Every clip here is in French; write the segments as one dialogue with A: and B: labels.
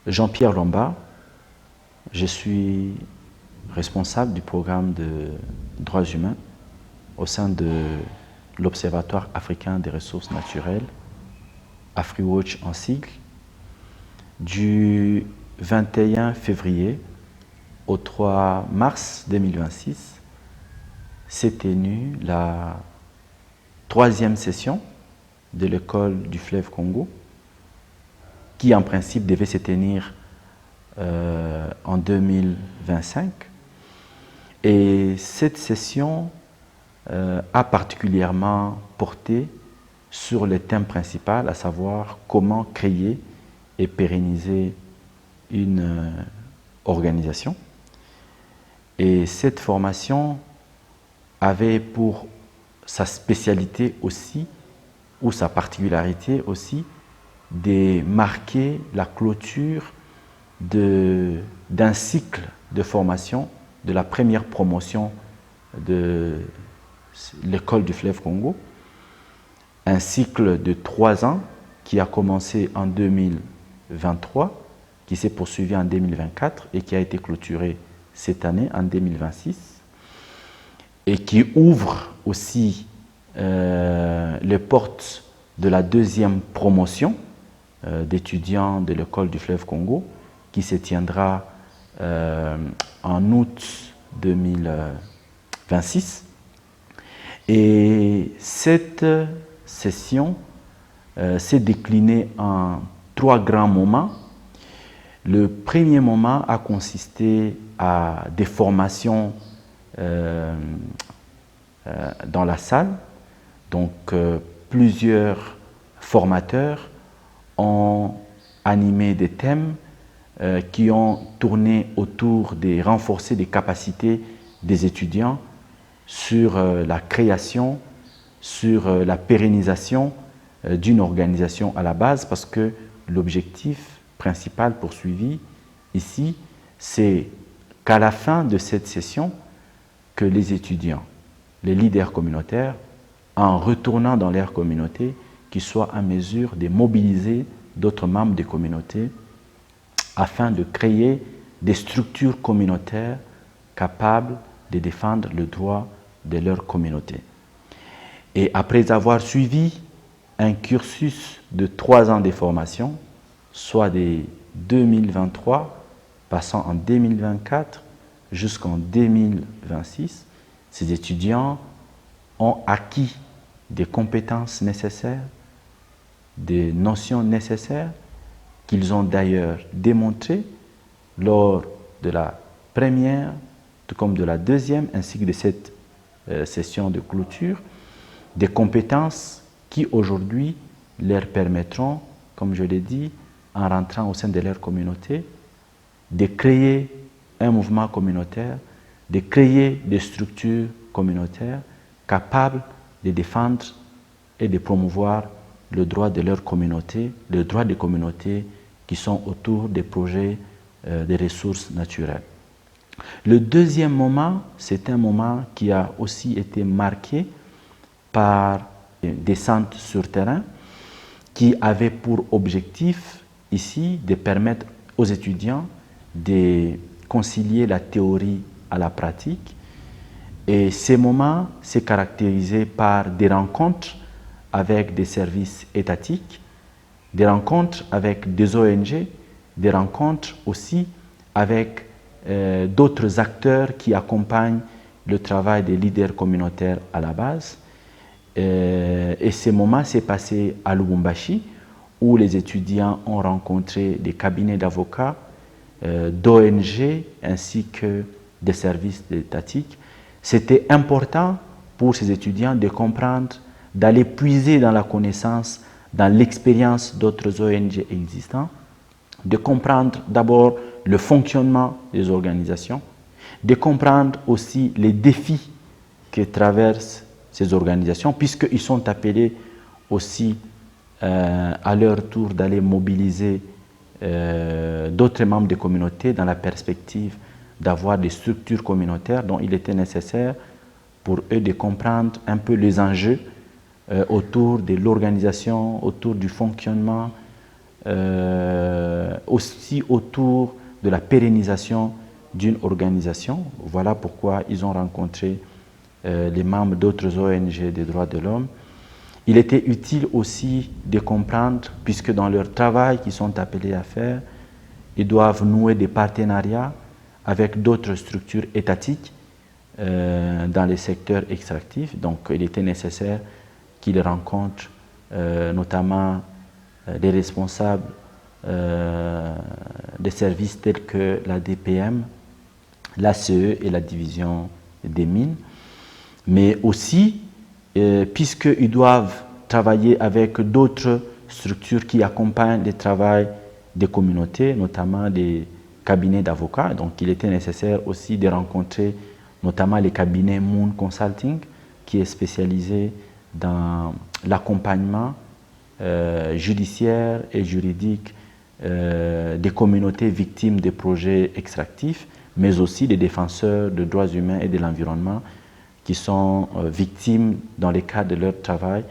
A: Jean-Pierre Lomba, je suis responsable du programme de droits humains au sein de l'Observatoire africain des ressources naturelles, AfriWatch en sigle. Du 21 février au 3 mars 2026 s'est tenue la 3e session de l'école du fleuve Congo, qui en principe devait se tenir en 2025. Et cette session a particulièrement porté sur le thème principal, à savoir comment créer et pérenniser une organisation. Et cette formation avait pour sa spécialité aussi, ou sa particularité aussi, de marquer la clôture d'un cycle de formation de la première promotion de l'école du fleuve Congo, un cycle de 3 ans qui a commencé en 2023, qui s'est poursuivi en 2024 et qui a été clôturé cette année en 2026 et qui ouvre aussi les portes de la 2e promotion d'étudiants de l'école du fleuve Congo qui se tiendra en août 2026. Et cette session s'est déclinée en 3 grands moments. Le premier moment a consisté à des formations dans la salle. Donc plusieurs formateurs ont animé des thèmes qui ont tourné autour de renforcer les capacités des étudiants sur la création, sur la pérennisation d'une organisation à la base, parce que l'objectif principal poursuivi ici, c'est qu'à la fin de cette session, que les étudiants, les leaders communautaires, en retournant dans leur communauté, qu'ils soient en mesure de mobiliser d'autres membres des communautés afin de créer des structures communautaires capables de défendre le droit de leur communauté. Et après avoir suivi un cursus de 3 ans de formation, soit de 2023, passant en 2024 jusqu'en 2026, ces étudiants ont acquis des compétences nécessaires, des notions nécessaires qu'ils ont d'ailleurs démontrées lors de la première, tout comme de la 2e, ainsi que de cette session de clôture, des compétences qui aujourd'hui leur permettront, comme je l'ai dit, en rentrant au sein de leur communauté, de créer un mouvement communautaire, de créer des structures communautaires capables de défendre et de promouvoir le droit de leur communauté, le droit des communautés qui sont autour des projets des ressources naturelles. Le 2e moment, c'est un moment qui a aussi été marqué par des descentes sur terrain qui avait pour objectif ici de permettre aux étudiants de concilier la théorie à la pratique. Et ces moments s'est caractérisé par des rencontres avec des services étatiques, des rencontres avec des ONG, des rencontres aussi avec d'autres acteurs qui accompagnent le travail des leaders communautaires à la base. Et ces moments s'est passé à Lubumbashi, où les étudiants ont rencontré des cabinets d'avocats, d'ONG ainsi que des services étatiques. C'était important pour ces étudiants de comprendre, d'aller puiser dans la connaissance, dans l'expérience d'autres ONG existants, de comprendre d'abord le fonctionnement des organisations, de comprendre aussi les défis que traversent ces organisations, puisqu'ils sont appelés aussi à leur tour d'aller mobiliser d'autres membres des communautés dans la perspective d'avoir des structures communautaires dont il était nécessaire pour eux de comprendre un peu les enjeux autour de l'organisation, autour du fonctionnement, aussi autour de la pérennisation d'une organisation. Voilà pourquoi ils ont rencontré les membres d'autres ONG des droits de l'homme. Il était utile aussi de comprendre, puisque dans leur travail qu'ils sont appelés à faire, ils doivent nouer des partenariats avec d'autres structures étatiques dans les secteurs extractifs. Donc il était nécessaire qu'ils rencontrent notamment les responsables des services tels que la DPM, l'ACE et la division des mines, mais aussi puisqu'ils doivent travailler avec d'autres structures qui accompagnent le travail des communautés, notamment des cabinets d'avocats. Donc il était nécessaire aussi de rencontrer notamment les cabinets Moon Consulting, qui est spécialisé dans l'accompagnement judiciaire et juridique des communautés victimes des projets extractifs, mais aussi des défenseurs des droits humains et de l'environnement qui sont victimes dans le cadre de leur travail.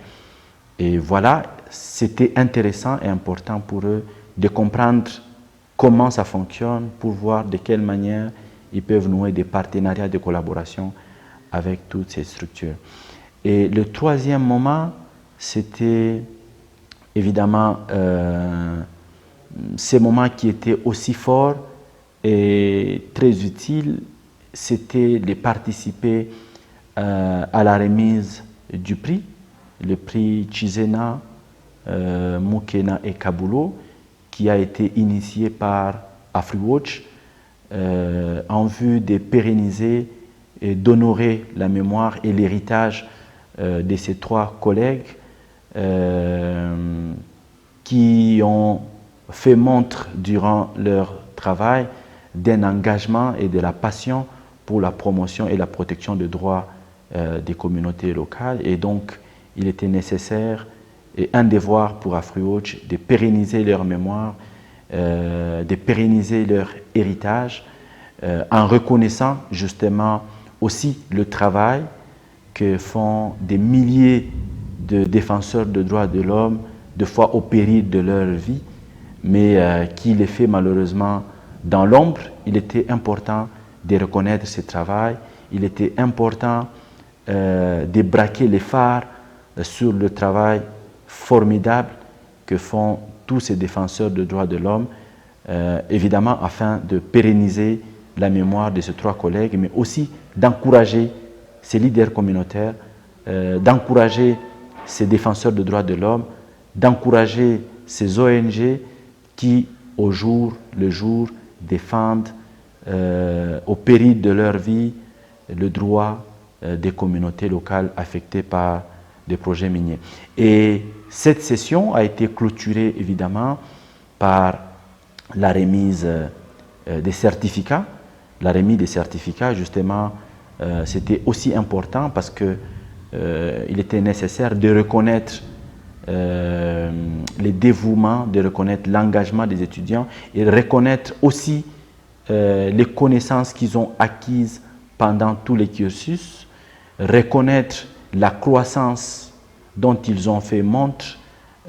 A: Et voilà, c'était intéressant et important pour eux de comprendre comment ça fonctionne pour voir de quelle manière ils peuvent nouer des partenariats de collaboration avec toutes ces structures. Et le troisième moment, c'était évidemment ces moments qui étaient aussi forts et très utiles, c'était de participer à la remise du prix, le prix Chizena, Mukena et Kabulo, qui a été initié par AfriWatch en vue de pérenniser et d'honorer la mémoire et l'héritage de ces trois collègues qui ont fait montre durant leur travail d'un engagement et de la passion pour la promotion et la protection des droits des communautés locales. Et donc, il était nécessaire et un devoir pour AfriWatch de pérenniser leur mémoire, de pérenniser leur héritage, en reconnaissant justement aussi le travail que font des milliers de défenseurs de droits de l'homme, des fois au péril de leur vie, mais qui les fait malheureusement dans l'ombre. Il était important de reconnaître ce travail, il était important de braquer les phares sur le travail formidable que font tous ces défenseurs de droits de l'homme, évidemment afin de pérenniser la mémoire de ces trois collègues, mais aussi d'encourager ces leaders communautaires, d'encourager ces défenseurs de droits de l'homme, d'encourager ces ONG qui, au jour le jour, défendent au péril de leur vie le droit des communautés locales affectées par des projets miniers. Et cette session a été clôturée évidemment par la remise des certificats. La remise des certificats, justement, c'était aussi important parce que il était nécessaire de reconnaître les dévouements, de reconnaître l'engagement des étudiants et de reconnaître aussi les connaissances qu'ils ont acquises pendant tout le cursus, reconnaître la croissance dont ils ont fait montre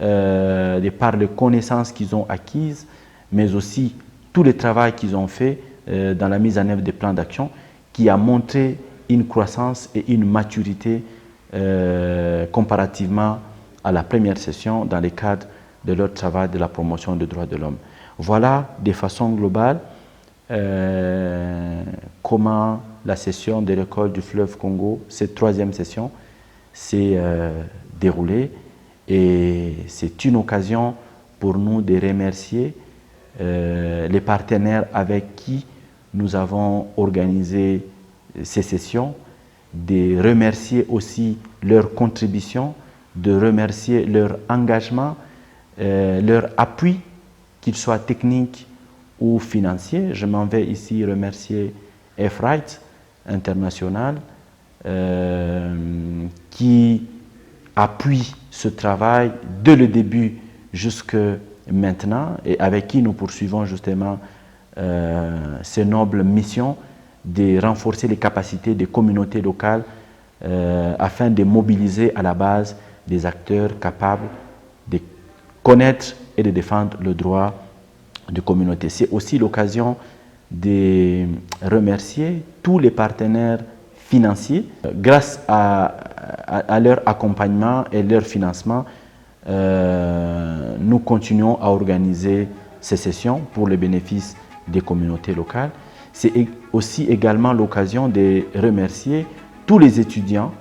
A: de par les connaissances qu'ils ont acquises, mais aussi tout le travail qu'ils ont fait dans la mise en œuvre des plans d'action qui a montré une croissance et une maturité comparativement à la première session dans le cadre de leur travail de la promotion des droits de l'homme. Voilà de façon globale comment la session de l'école du fleuve Congo, cette troisième session, s'est déroulée, et c'est une occasion pour nous de remercier les partenaires avec qui nous avons organisé ces sessions, de remercier aussi leur contribution, de remercier leur engagement, leur appui, qu'il soit technique ou financier. Je m'en vais ici remercier F-Right International qui appuie ce travail dès le début jusque maintenant et avec qui nous poursuivons justement ces nobles missions de renforcer les capacités des communautés locales afin de mobiliser à la base des acteurs capables de connaître et de défendre le droit de communauté. C'est aussi l'occasion de remercier tous les partenaires financiers. Grâce à leur accompagnement et leur financement, nous continuons à organiser ces sessions pour le bénéfice des communautés locales. C'est aussi également l'occasion de remercier tous les étudiants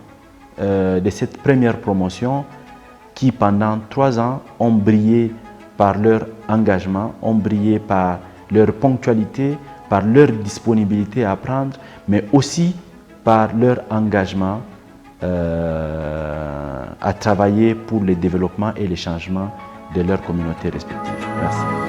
A: de cette première promotion qui pendant 3 ans ont brillé par leur engagement, ont brillé par leur ponctualité, par leur disponibilité à apprendre, mais aussi par leur engagement à travailler pour le développement et le changement de leurs communautés respectives. Merci.